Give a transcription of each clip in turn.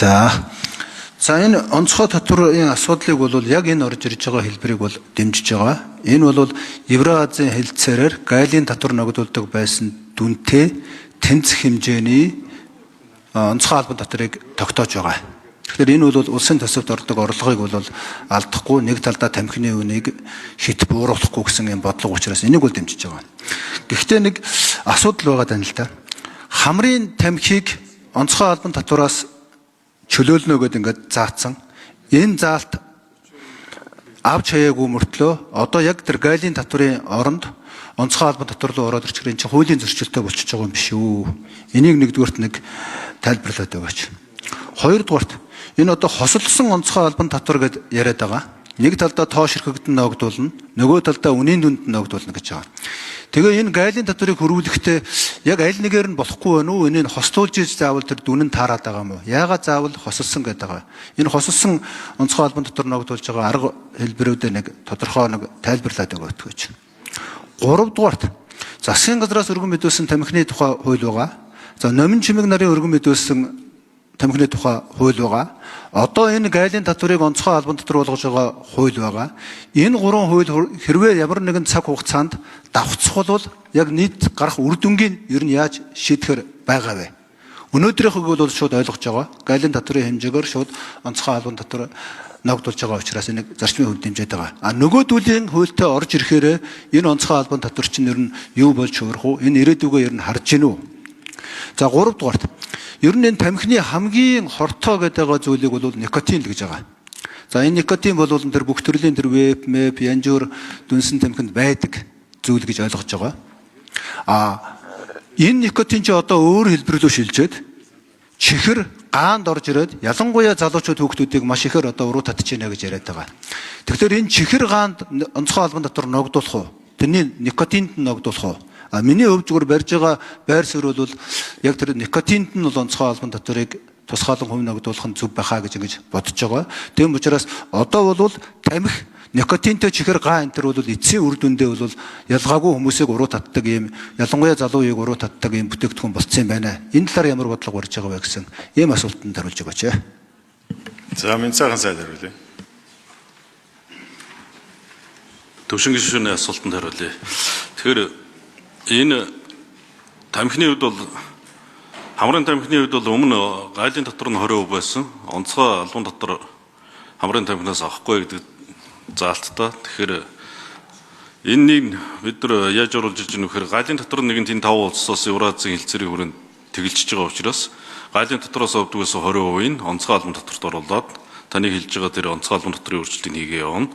За энэ онцгой татварын асуудлыг бол яг энэ орж ирж байгаа хэлбэрийг бол дэмжиж байгаа. Энэ бол Евразийн хэлтсээрээр гайлын татвар ногдуулдаг байсан дүнтэй тэнцэх хэмжээний онцгой албан татварыг тогтоож байгаа. Тэгэхээр энэ бол улсын төсөвт ордог орлогыг бол алдахгүй, нэг талдаа тамхины үнийг хит бууруулахгүй гэсэн юм бодлого учраас энийг бол дэмжиж байгаа. Гэхдээ нэг асуудал байгаа даа л да. Хамрын тамхиг онцгой албан татвараас чөлөөлнө гэдээ ингээд заасан. Энэ заалт авч хаяагүй мөртлөө одоо яг тэр гайлын татварын оронд онцгой албан татвар руу ороод ирчихэр энэ чинь хуулийн зөрчилтэй болчихж байгаа юм биш үү? Энийг нэгдүгээрт нэг тайлбарлаад өгөөч. Хоёрдугаарт энэ одоо хосолсон онцгой албан татвар гэдээ яриад байгаа. Нэг талдаа тоош хэрхэгдэн ногдуулна, нөгөө талдаа үнийн дүнд ногдуулна гэж байгаа. Тэгээ энэ гайлын татварыг хөрвүүлэхдээ яг аль нэгээр нь болохгүй байна уу? Энийг хостуулж иж заавал тэр дүн нь таарад байгаа юм уу? Яагаад заавал хосолсон гэдэг байгаа? Энэ хосолсон онцгой албан татвар ногдуулж байгаа арга хэлбэрүүдээ нэг тодорхой нэг тайлбарлаад өгөөтгөөч. Гуравдугаарт засгийн газраас өргөн мэдүүлсэн тамхины тухай хууль байгаа. За номин чимэг нарын өргөн мэдүүлсэн тамхины тухай хууль байгаа. Одоо энэ гайлын татварыг онцгой албан татвар болгож байгаа хууль байгаа. Энэ гурван хууль хэрвээ ямар нэгэн цаг хугацаанд давхцах бол яг нийт гарах үр дүнгийн ер нь яаж шийдэхэр байгаа вэ? Өнөөдрийнхөг бол шууд ойлгож байгаа. Гайлын татварын хэмжээгээр шууд онцгой албан татвар ногдуулж байгаа учраас энийг зарчмын хувьд дэмжиж байгаа. А нөгөөдүүлийн хуультай орж ирэхээр энэ онцгой албан татвар чинь ер нь юу болж хувирах уу? Энэ ирээдүгөө ер нь харж гинэ үү? За 3 дугаарт ер нь энэ тамхины хамгийн хортой гэдэг зүйлийг бол никотин л гэж байгаа. За энэ никотин бол тэр бүх төрлийн тэр веб, мэп, янз бүр дүнсэн тамхинд байдаг зүйл гэж ойлгож байгаа. Энэ никотин чи одоо өөр хэлбэрлөө шилжээд чихэр гаанд орж ирээд ялангуяа залуучууд хүүхдүүдийг маш ихээр одоо уруу татж байна гэж яриад байгаа. Тэгэхээр энэ чихэр гаанд онцгой албан татвар ногдуулах уу? Тэрний никотинд ногдуулах уу? Миний хувьд зүгээр барьж байгаа байр суурь бол яг тэр никотинд нь бол онцгой албан татварыг тусгаалan хувь ногдуулах нь зөв байхаа гэж ингэж бодож байгаа. Тийм учраас одоо бол тамхи никотинтэй чихэр гаа энэ төр бол эцсийн үр дүндээ бол ялгаагүй хүмүүсийг уруу татдаг юм, ялангуяа залуу үеийг уруу татдаг юм бүтээгдэхүүн болцсон юм байна. Энэ талаар ямар бодлого барьж байгаа вэ гэсэн ийм асуултанд хариулж өгөөч. За минь цаахан сайд хариулъя. Төвшин гишүүний асуултанд хариулъя. Тэгэхээр энэ тамхины үед бол хамрын тамхины үед бол өмнө гайлын татвар нь 20% байсан. Онцгой албан татвар хамрын тамхинаас авахгүй гэдэг заалттай. Тэгэхээр энэнийг бид нар яаж оруулж иж гэнэ вэхээр гайлын татвар нэгэн тийм 5 улсаас Евразийн хэлцээрийн хүрээнд тэгэлжиж байгаа учраас гайлын татвараас авдагаас 20% нь онцгой албан татварт оруулаад таны хэлж байгаа тэр онцгой албан татварын өөрчлөлтийг хийгээ явна.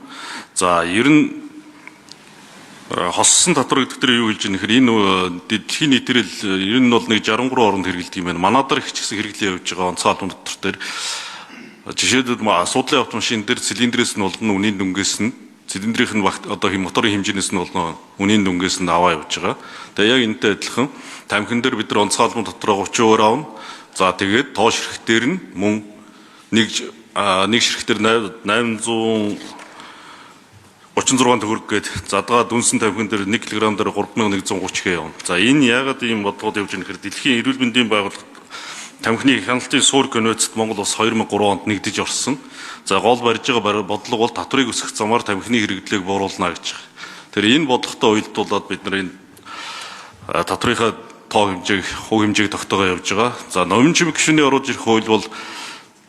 За ер нь хоссон татвар гэдэг дээр юу хэлж байгаа нөхөр энэ дэлхийн нийтрэл ер нь бол нэг 63 оронд хэрэгэлдэг юм байна. Манайдар их ч гэсэн хэрэглээ явж байгаа онцгой албан татвар дээр жишээлбэл асуудлын автомашин дээр цилиндрээс нь болно үнийн дүнгээс нь цилиндрийн одоо моторын хэмжээнээс нь болно үнийн дүнгээс нь аваа явж байгаа. Тэгээ яг энэтэй адилхан тамхин дээр бид нар онцгой албан татвараа 30% авна. За тэгээд тоо ширхтээр нь мөн нэг ширхтээр 836 төгрөг гээд задгаа дүнсэн тамхин дээр 1 кг дээр 3130 явна. За энэ яагаад ийм бодлогод явж байгаа нөхөр дэлхийн эрүүл мэндийн байгууллага тамхины хяналтын суур конвенцэд Монгол улс 2003 онд нэгдэж орсон. За гол барьж байгаа бодлого бол татварыг өсгөх замаар тамхины хэрэглээг бууруулна гэж байгаа. Тэр энэ бодлоготой уялдуулаад бид нар энэ татврынхаа тоо хэмжээг, хувь хэмжээг тогтоогоо явж байгаа. За номин чимэг гишүүний оруулж ирэх хууль бол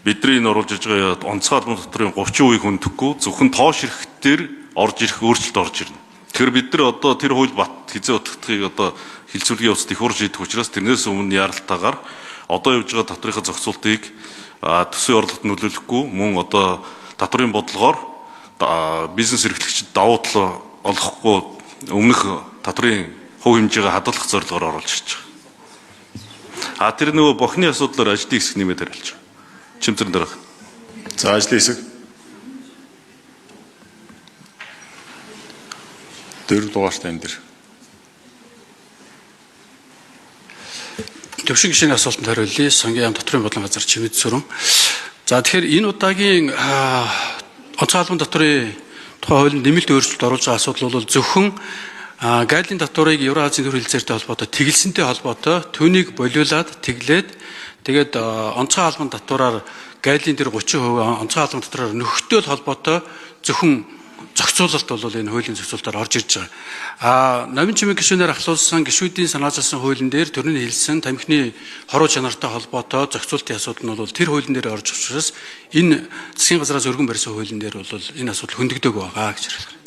бидний энэ оруулж ирж байгаа онцгой албан татврын 30% хүндэхгүй зөвхөн тоо ширхтээр орж ирэх өөрчлөлт орж ирнэ. Тэгэхээр бид нар одоо тэр хууль хизээ утгахыг одоо хилцүүлгийн явцад их урж идэх учраас тэрнээс өмнө яаралтаагаар одоо явж байгаа татврынхаа зохицуултыг төсвийн орлогот нөлөөлөхгүй мөн одоо татврын бодлогоор бизнес эрхлэгчид давуу тал олохгүй өмнөх татврын хувь хэмжээгээ хадгалах зорилгоор оруулж ирж байгаа. Тэр нөгөө бохны асуудлаар ажлын хэсэг нэмээд хариулж байгаа. Чимцэрэн дараах. За ажлын хэсэг. 4 дугаартай энэ дэр. Төвшин гишүүний асуултанд хариулъя. Сангийн яам дотрын бодлон газар Чимэд Сүрэн. За тэгэхээр энэ удаагийн онцгой албан татврын тухай хуулинд нэмэлт өөрчлөлт оруулж байгаа асуудал бол зөвхөн гайлын татварыг Евразийн төр хэлцээртэй холбоотой тэгэлсэнтэй холбоотой түүнийг болиулаад тэглээд тэгээд онцгой албан татвараар гайлийн дээр 30% онцгой албан дотороор нөхөдтэй холбоотой зөвхөн зохицуулалт бол энэ хуулийн зохицуулалтаар орж ирж байгаа. Новин чимэг гишүүнээр ахлуулсан гишүүдийн санаачилсан хуулийн дээр төрний хэлсэн тамхины хоруу чанартай холбоотой зохицуулалтын асуудал нь бол тэр хуулийн дээр орж учраас энэ засгийн газраас өргөн барьсан хуулийн дээр бол энэ асуудал хөндөгдөг байгаа гэж хэлэх.